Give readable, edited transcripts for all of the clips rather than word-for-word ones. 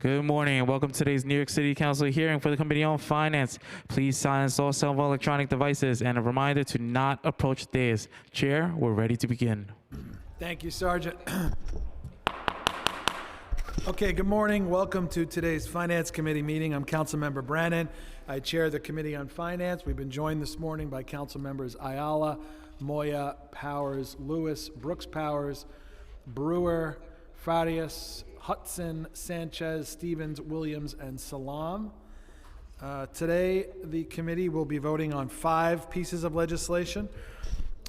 Good morning and welcome to today's New York City Council hearing for the Committee on Finance. Please silence all cell phone electronic devices and a reminder to not approach the dais. Chair, we're ready to begin. Thank you, Sergeant. Okay, good morning. Welcome to today's Finance Committee meeting. I'm Councilmember Brannan. I chair the Committee on Finance. We've been joined this morning by Council Members Ayala, Moya, Powers, Lewis, Brooks Powers, Brewer, Farias, Hudson, Sanchez, Stevens, Williams, and Salam. Today, the committee will be voting on 5 pieces of legislation.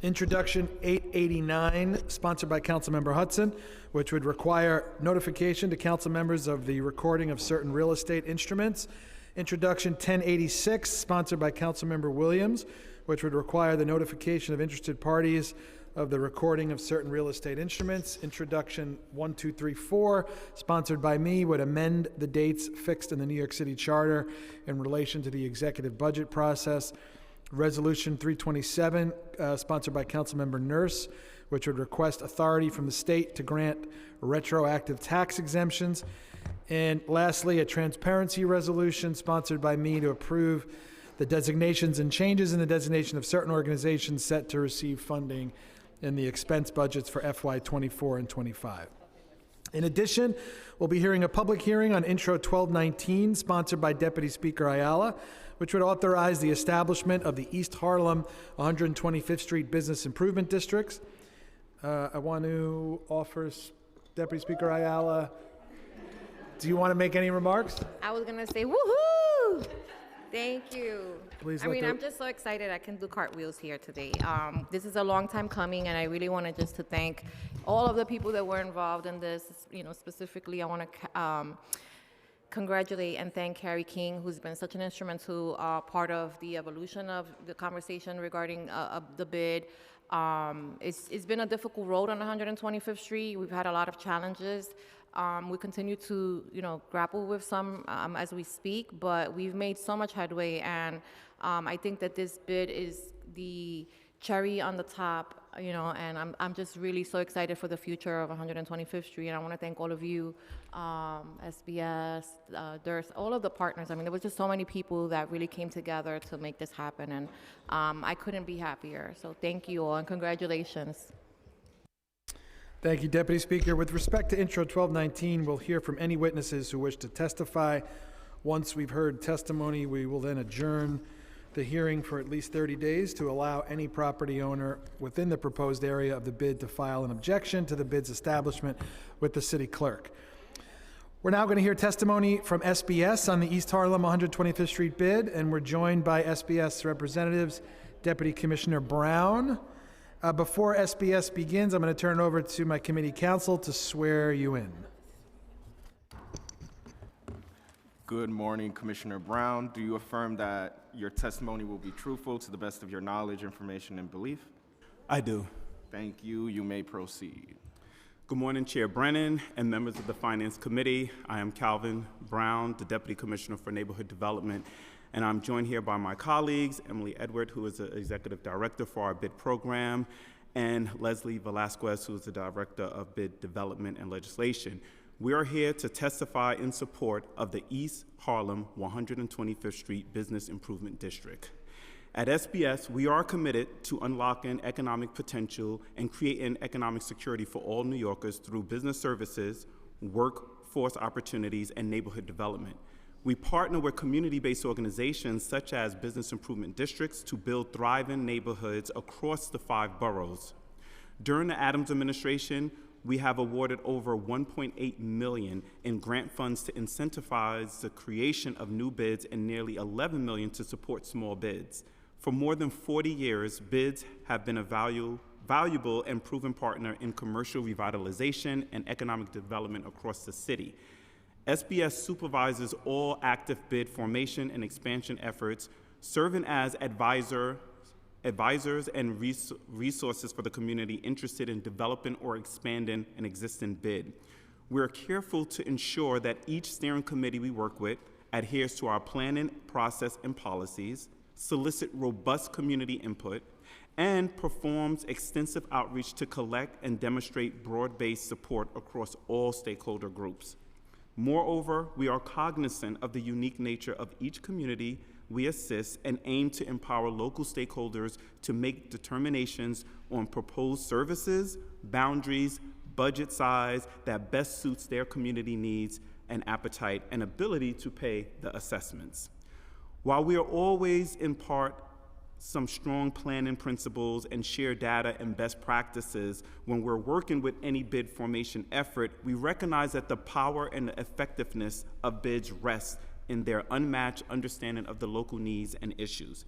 Introduction 889, sponsored by Councilmember Hudson, which would require notification to council members of the recording of certain real estate instruments. Introduction 1086, sponsored by Councilmember Williams, which would require the notification of interested parties of the recording of certain real estate instruments. Introduction 1234, sponsored by me, would amend the dates fixed in the New York City Charter in relation to the executive budget process. Resolution 327, sponsored by Councilmember Nurse, which would request authority from the state to grant retroactive tax exemptions. And lastly, a transparency resolution sponsored by me to approve the designations and changes in the designation of certain organizations set to receive funding in the expense budgets for FY24 and 25. In addition, we'll be hearing a public hearing on Intro 1219, sponsored by Deputy Speaker Ayala, which would authorize the establishment of the East Harlem 125th Street Business Improvement Districts. I want to offer Deputy Speaker Ayala, do you want to make any remarks? I was going to say, woohoo! Thank you. Please I'm just so excited I can do cartwheels here today. This is a long time coming, and I really want to thank all of the people that were involved in this. Specifically, I want to congratulate and thank Carrie King, who's been such an instrumental part of the evolution of the conversation regarding the bid. It's been a difficult road on 125th Street. We've had a lot of challenges. We continue to, grapple with some as we speak, but we've made so much headway, and I think that this bid is the cherry on the top, and I'm just really so excited for the future of 125th Street, and I want to thank all of you, SBS, DIRS, all of the partners. There was just so many people that really came together to make this happen, and I couldn't be happier. So thank you all, and congratulations. Thank you, Deputy Speaker. With respect to Intro 1219, we'll hear from any witnesses who wish to testify. Once we've heard testimony, we will then adjourn the hearing for at least 30 days to allow any property owner within the proposed area of the bid to file an objection to the bid's establishment with the city clerk. We're now going to hear testimony from SBS on the East Harlem 125th Street bid, and we're joined by SBS representatives, Deputy Commissioner Brown. Before SBS begins, I'm going to turn it over to my committee counsel to swear you in. Good morning, Commissioner Brown. Do you affirm that your testimony will be truthful to the best of your knowledge, information, and belief? I do. Thank you. You may proceed. Good morning, Chair Brennan and members of the Finance Committee. I am Calvin Brown, the Deputy Commissioner for Neighborhood Development, and I'm joined here by my colleagues, Emily Edward, who is the Executive Director for our bid program, and Leslie Velasquez, who is the Director of Bid Development and Legislation. We are here to testify in support of the East Harlem 125th Street Business Improvement District. At SBS, we are committed to unlocking economic potential and creating economic security for all New Yorkers through business services, workforce opportunities, and neighborhood development. We partner with community-based organizations such as business improvement districts to build thriving neighborhoods across the 5 boroughs. During the Adams administration, we have awarded over $1.8 million in grant funds to incentivize the creation of new bids and nearly $11 million to support small bids. For more than 40 years, bids have been a valuable and proven partner in commercial revitalization and economic development across the city. SBS supervises all active bid formation and expansion efforts, serving as advisors and resources for the community interested in developing or expanding an existing bid. We're careful to ensure that each steering committee we work with adheres to our planning process and policies, solicit robust community input, and performs extensive outreach to collect and demonstrate broad-based support across all stakeholder groups. Moreover, we are cognizant of the unique nature of each community we assist and aim to empower local stakeholders to make determinations on proposed services, boundaries, budget size that best suits their community needs and appetite and ability to pay the assessments. While we are always in part some strong planning principles and share data and best practices when we're working with any bid formation effort, we recognize that the power and the effectiveness of bids rests in their unmatched understanding of the local needs and issues.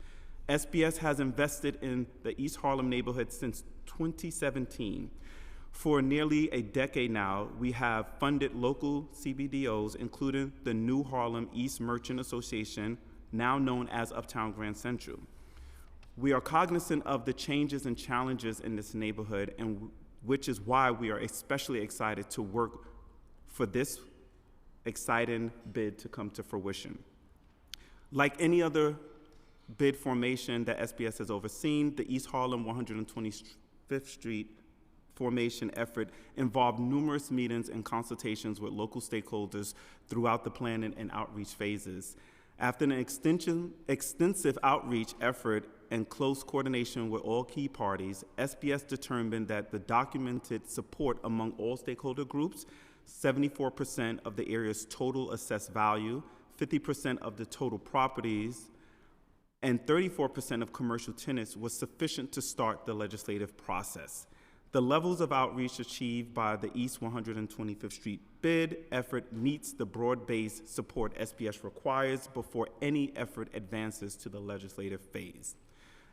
SBS has invested in the East Harlem neighborhood since 2017. For nearly a decade now, we have funded local CBDOs, including the New Harlem East Merchant Association, now known as Uptown Grand Central. We are cognizant of the changes and challenges in this neighborhood, and which is why we are especially excited to work for this exciting bid to come to fruition. Like any other bid formation that SBS has overseen, the East Harlem 125th Street formation effort involved numerous meetings and consultations with local stakeholders throughout the planning and outreach phases. After an extensive outreach effort and close coordination with all key parties, SBS determined that the documented support among all stakeholder groups, 74% of the area's total assessed value, 50% of the total properties, and 34% of commercial tenants was sufficient to start the legislative process. The levels of outreach achieved by the East 125th Street bid effort meets the broad-based support SBS requires before any effort advances to the legislative phase.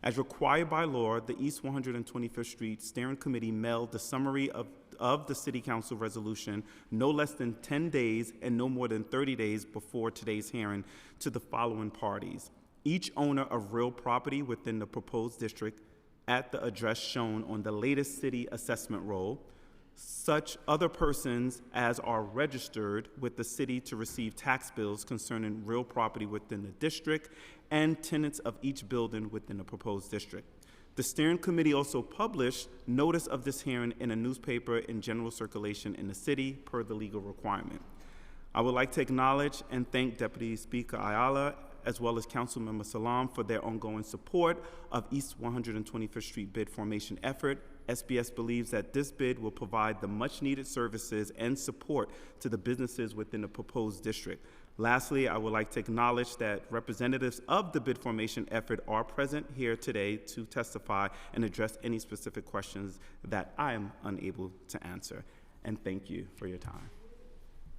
As required by law, the East 125th Street Steering Committee mailed the summary of the City Council resolution no less than 10 days and no more than 30 days before today's hearing to the following parties: each owner of real property within the proposed district at the address shown on the latest city assessment roll, such other persons as are registered with the city to receive tax bills concerning real property within the district, and tenants of each building within the proposed district. The steering committee also published notice of this hearing in a newspaper in general circulation in the city per the legal requirement. I would like to acknowledge and thank Deputy Speaker Ayala as well as Councilmember Salam for their ongoing support of East 125th Street bid formation effort. SBS believes that this bid will provide the much needed services and support to the businesses within the proposed district. Lastly, I would like to acknowledge that representatives of the bid formation effort are present here today to testify and address any specific questions that I am unable to answer. And thank you for your time.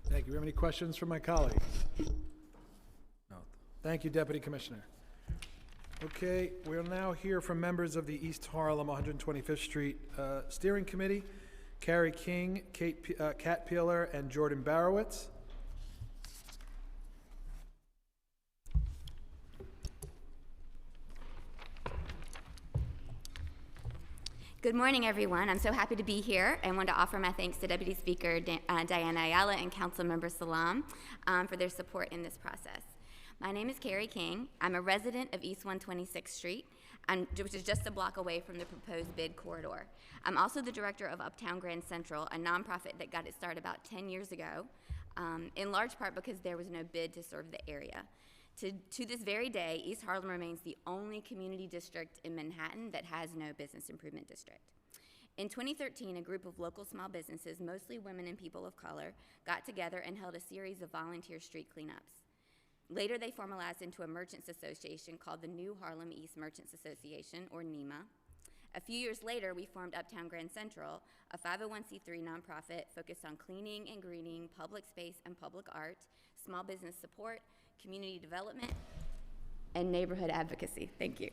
Thank you. Do we have any questions from my colleagues? No. Thank you, Deputy Commissioner. Okay, we'll now hear from members of the East Harlem 125th Street Steering Committee, Carrie King, Kat Peeler, and Jordan Barowitz. Good morning, everyone. I'm so happy to be here and want to offer my thanks to Deputy Speaker Diana Ayala and Councilmember Salam for their support in this process. My name is Carrie King. I'm a resident of East 126th Street, which is just a block away from the proposed bid corridor. I'm also the director of Uptown Grand Central, a nonprofit that got its start about 10 years ago, in large part because there was no bid to serve the area. To this very day, East Harlem remains the only community district in Manhattan that has no business improvement district. In 2013, a group of local small businesses, mostly women and people of color, got together and held a series of volunteer street cleanups. Later, they formalized into a merchants association called the New Harlem East Merchants Association, or NEMA. A few years later, we formed Uptown Grand Central, a 501c3 nonprofit focused on cleaning and greening, public space and public art, small business support, community development, and neighborhood advocacy. Thank you.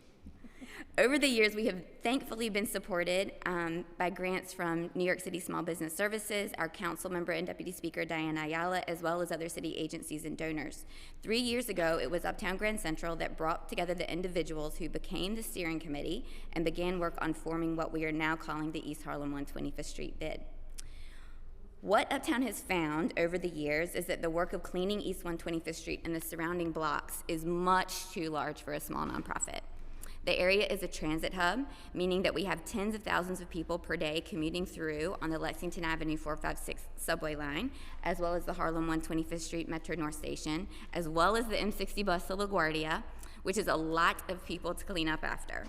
Over the years, we have thankfully been supported by grants from New York City Small Business Services, our council member and Deputy Speaker Diana Ayala, as well as other city agencies and donors. 3 years ago, it was Uptown Grand Central that brought together the individuals who became the steering committee and began work on forming what we are now calling the East Harlem 125th Street bid. What Uptown has found over the years is that the work of cleaning East 125th Street and the surrounding blocks is much too large for a small nonprofit. The area is a transit hub, meaning that we have tens of thousands of people per day commuting through on the Lexington Avenue 456 subway line, as well as the Harlem 125th Street Metro North Station, as well as the M60 bus to LaGuardia, which is a lot of people to clean up after.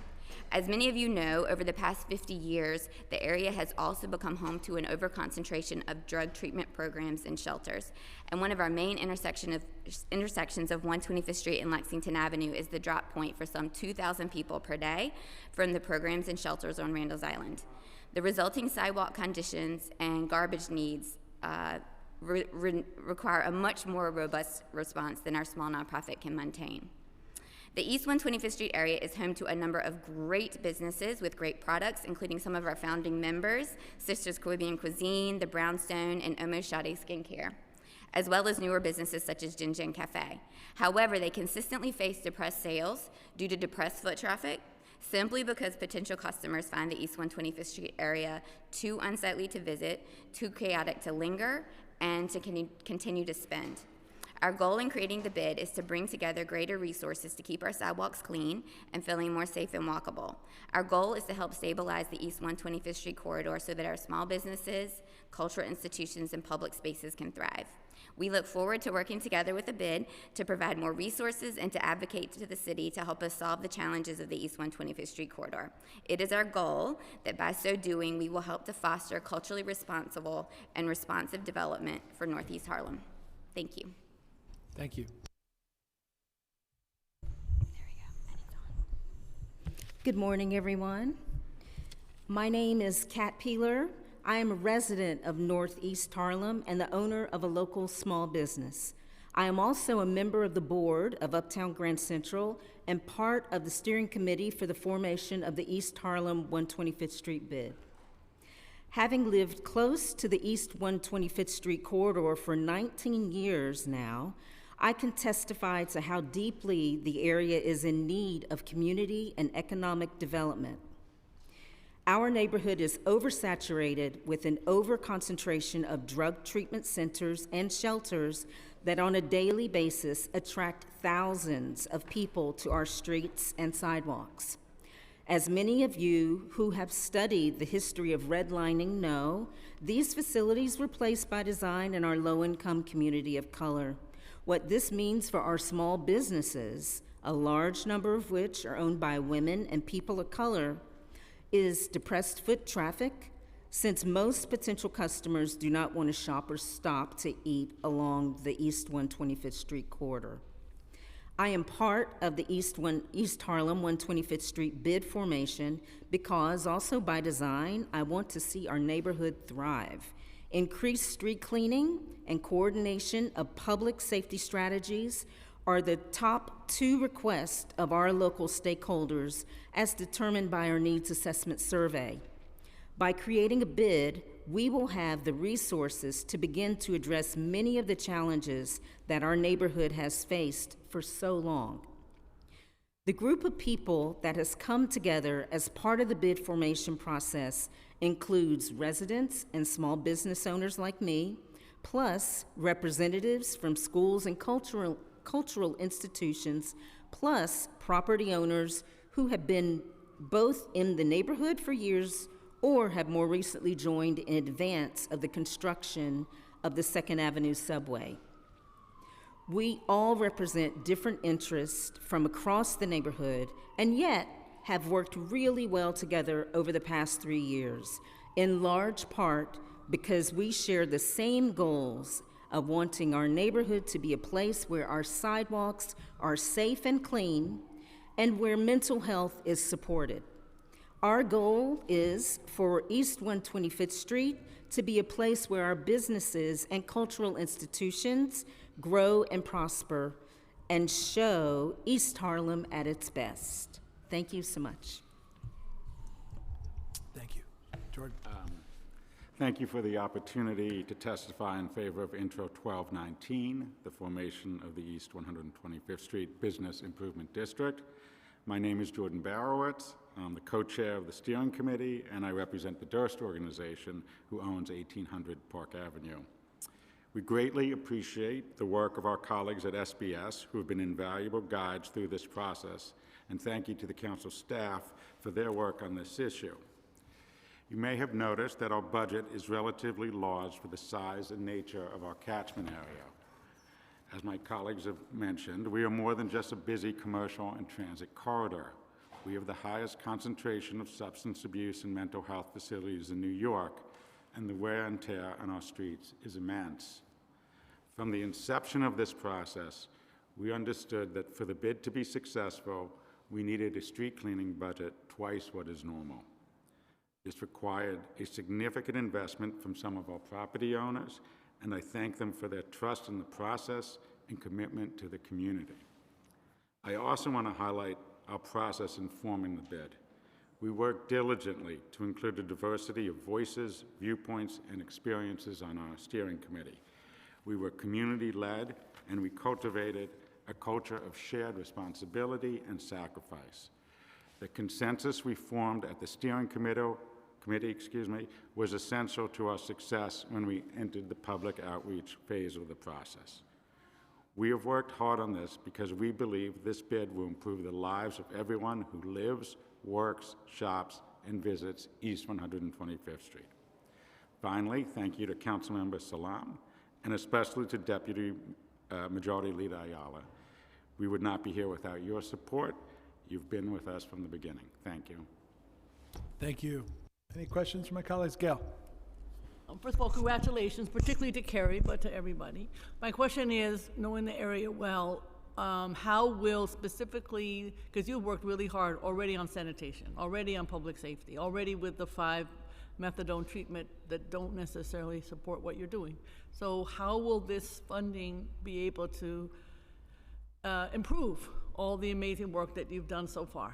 As many of you know, over the past 50 years, the area has also become home to an overconcentration of drug treatment programs and shelters. And one of our main intersections of 125th Street and Lexington Avenue is the drop point for some 2,000 people per day from the programs and shelters on Randall's Island. The resulting sidewalk conditions and garbage needs require a much more robust response than our small nonprofit can maintain. The East 125th Street area is home to a number of great businesses with great products, including some of our founding members, Sisters Caribbean Cuisine, The Brownstone, and Omo Shade Skincare, as well as newer businesses such as Gin Gin Cafe. However, they consistently face depressed sales due to depressed foot traffic, simply because potential customers find the East 125th Street area too unsightly to visit, too chaotic to linger, and to continue to spend. Our goal in creating the bid is to bring together greater resources to keep our sidewalks clean and feeling more safe and walkable. Our goal is to help stabilize the East 125th Street corridor so that our small businesses, cultural institutions, and public spaces can thrive. We look forward to working together with the bid to provide more resources and to advocate to the city to help us solve the challenges of the East 125th Street corridor. It is our goal that by so doing, we will help to foster culturally responsible and responsive development for Northeast Harlem. Thank you. Thank you. Good morning, everyone. My name is Kat Peeler. I am a resident of Northeast Harlem and the owner of a local small business. I am also a member of the board of Uptown Grand Central and part of the steering committee for the formation of the East Harlem 125th Street bid. Having lived close to the East 125th Street corridor for 19 years now, I can testify to how deeply the area is in need of community and economic development. Our neighborhood is oversaturated with an overconcentration of drug treatment centers and shelters that on a daily basis attract thousands of people to our streets and sidewalks. As many of you who have studied the history of redlining know, these facilities were placed by design in our low-income community of color. What this means for our small businesses, a large number of which are owned by women and people of color, is depressed foot traffic, since most potential customers do not want to shop or stop to eat along the East 125th Street corridor. I am part of the East Harlem 125th Street bid formation because, also by design, I want to see our neighborhood thrive. Increased street cleaning and coordination of public safety strategies are the top 2 requests of our local stakeholders as determined by our needs assessment survey. By creating a bid, we will have the resources to begin to address many of the challenges that our neighborhood has faced for so long. The group of people that has come together as part of the bid formation process includes residents and small business owners like me, plus representatives from schools and cultural institutions, plus property owners who have been both in the neighborhood for years or have more recently joined in advance of the construction of the 2nd Avenue subway. We all represent different interests from across the neighborhood and yet have worked really well together over the past 3 years, in large part because we share the same goals of wanting our neighborhood to be a place where our sidewalks are safe and clean and where mental health is supported. Our goal is for East 125th Street to be a place where our businesses and cultural institutions grow and prosper and show East Harlem at its best. Thank you so much. Thank you. Jordan. Thank you for the opportunity to testify in favor of Intro 1219, the formation of the East 125th Street Business Improvement District. My name is Jordan Barowitz. I'm the co-chair of the steering committee, and I represent the Durst organization, who owns 1800 Park Avenue. We greatly appreciate the work of our colleagues at SBS, who have been invaluable guides through this process, and thank you to the council staff for their work on this issue. You may have noticed that our budget is relatively large for the size and nature of our catchment area. As my colleagues have mentioned, we are more than just a busy commercial and transit corridor. We have the highest concentration of substance abuse and mental health facilities in New York, and the wear and tear on our streets is immense. From the inception of this process, we understood that for the bid to be successful, we needed a street cleaning budget twice what is normal. This required a significant investment from some of our property owners, and I thank them for their trust in the process and commitment to the community. I also want to highlight our process in forming the bid. We worked diligently to include a diversity of voices, viewpoints, and experiences on our steering committee. We were community-led, and we cultivated a culture of shared responsibility and sacrifice. The consensus we formed at the steering committee was essential to our success when we entered the public outreach phase of the process. We have worked hard on this because we believe this bid will improve the lives of everyone who lives, works, shops, and visits East 125th Street. Finally, thank you to Councilmember Salam, and especially to Deputy Majority Leader Ayala. We would not be here without your support. You've been with us from the beginning. Thank you. Thank you. Any questions from my colleagues? Gail? First of all, congratulations, particularly to Kerry, but to everybody. My question is, knowing the area well, how will specifically, because you've worked really hard already on sanitation, already on public safety, already with the 5 methadone treatment that don't necessarily support what you're doing. So how will this funding be able to improve all the amazing work that you've done so far?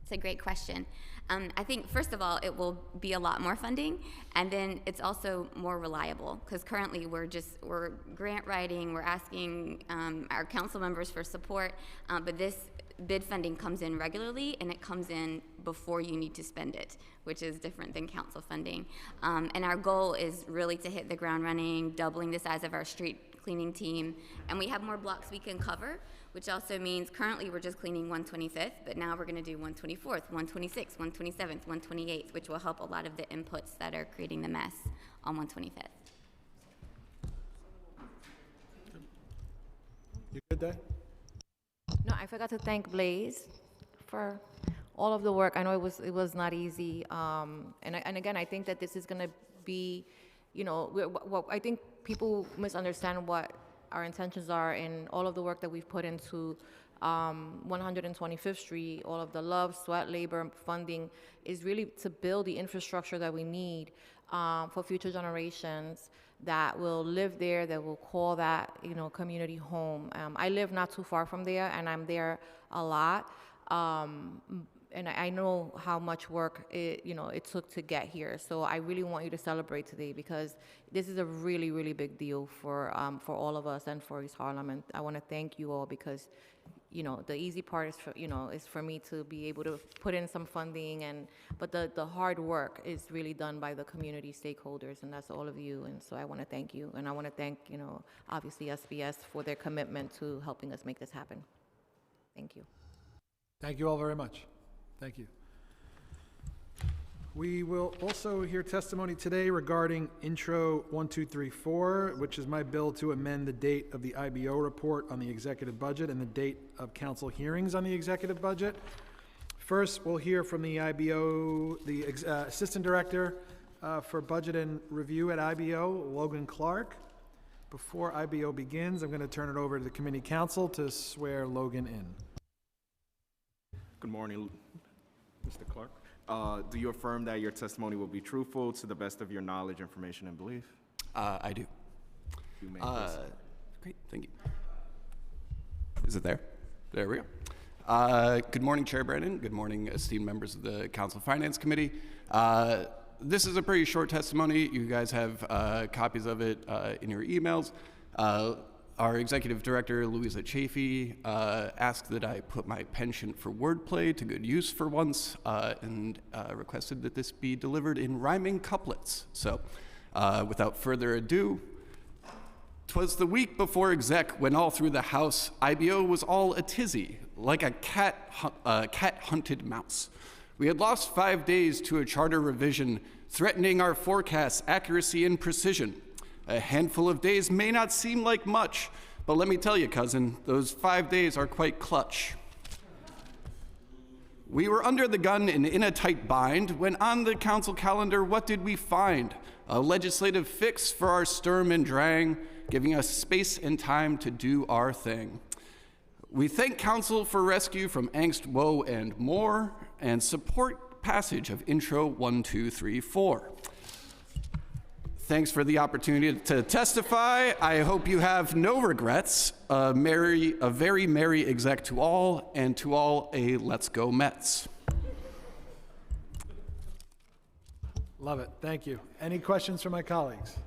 It's a great question. I think, first of all, it will be a lot more funding, and then it's also more reliable, because currently we're grant writing, we're asking our council members for support, but this bid funding comes in regularly, and it comes in before you need to spend it, which is different than council funding. And our goal is really to hit the ground running, doubling the size of our street cleaning team, and we have more blocks we can cover, which also means currently we're just cleaning 125th, but now we're going to do 124th, 126th, 127th, 128th, which will help a lot of the inputs that are creating the mess on 125th. You good there? No, I forgot to thank Blaze for all of the work. I know it was not easy. And again, I think that this is going to be, I think people misunderstand what our intentions are in all of the work that we've put into 125th Street. All of the love, sweat, labor, funding is really to build the infrastructure that we need for future generations that will live there, that will call that community home. I live not too far from there, and I'm there a lot. And I know how much work it took to get here. So I really want you to celebrate today, because this is a really, really big deal for all of us and for East Harlem. And I want to thank you all, because the easy part is for me to be able to put in some funding, but the hard work is really done by the community stakeholders, and that's all of you. And so I want to thank you, and I want to thank obviously SBS for their commitment to helping us make this happen. Thank you. Thank you all very much. Thank you. We will also hear testimony today regarding Intro 1234, which is my bill to amend the date of the IBO report on the executive budget and the date of council hearings on the executive budget. First, we'll hear from the IBO, the Assistant Director for Budget and Review at IBO, Logan Clark. Before IBO begins, I'm going to turn it over to the committee counsel to swear Logan in. Good morning, Mr. Clark. Do you affirm that your testimony will be truthful to the best of your knowledge, information, and belief? I do. You may proceed. Great, thank you. Is it there? There we go. Good morning, Chair Brandon. Good morning, esteemed members of the Council Finance Committee. This is a pretty short testimony. You guys have copies of it in your emails. Our Executive Director, Louisa Chafee, asked that I put my penchant for wordplay to good use for once, and requested that this be delivered in rhyming couplets. So, without further ado, 'twas the week before exec when all through the house IBO was all a tizzy. like a cat-hunted mouse. We had lost 5 days to a charter revision, threatening our forecast's accuracy and precision. A handful of days may not seem like much, but let me tell you, cousin, those 5 days are quite clutch. We were under the gun and in a tight bind when on the council calendar, what did we find? A legislative fix for our Sturm and Drang, giving us space and time to do our thing. We thank council for rescue from angst, woe, and more, and support passage of Intro 1, 2, 3, 4. Thanks for the opportunity to testify. I hope you have no regrets. A very merry exec to all, and to all a let's go Mets. Love it. Thank you. Any questions from my colleagues?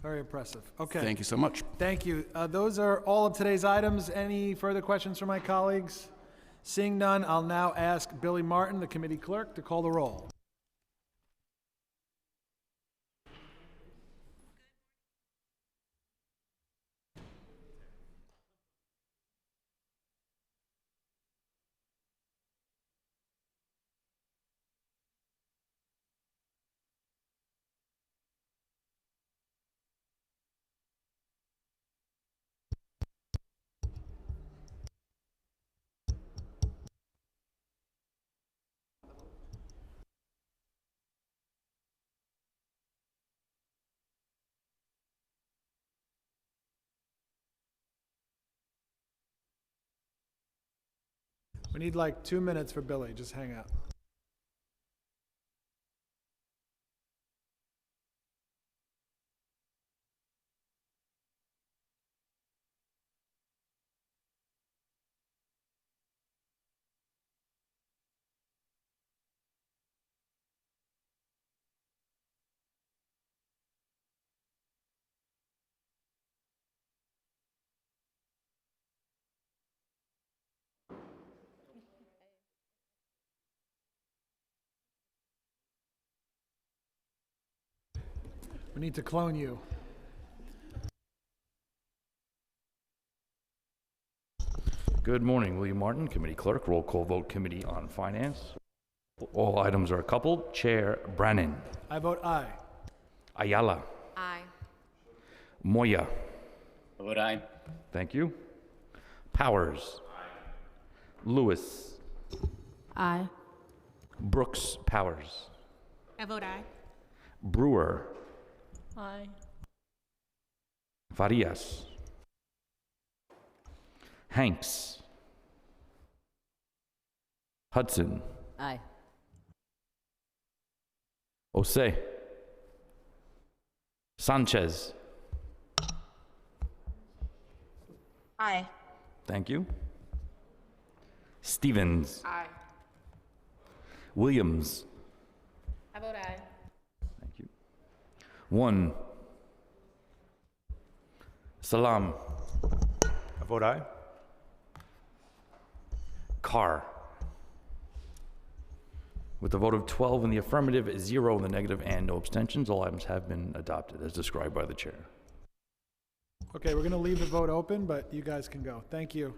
Very impressive. Okay. Thank you so much. Thank you. Those are all of today's items. Any further questions from my colleagues? Seeing none, I'll now ask Billy Martin, the committee clerk, to call the roll. We need like 2 minutes for Billy. Just hang out. We need to clone you. Good morning, William Martin, Committee Clerk, Roll Call Vote, Committee on Finance. All items are coupled. Chair Brannan. I vote aye. Ayala. Aye. Moya. I vote aye. Thank you. Powers. Lewis. Aye. Brooks Powers. I vote aye. Brewer. Aye. Farias. Hanks. Hudson. Aye. Osei. Sanchez. Aye. Thank you. Stevens. Aye. Williams. I vote aye. Thank you. 1. Salam. I vote aye. Carr. With a vote of 12 in the affirmative, 0 in the negative, and no abstentions, all items have been adopted as described by the chair. Okay, we're going to leave the vote open, but you guys can go. Thank you.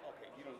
Okay, you don't.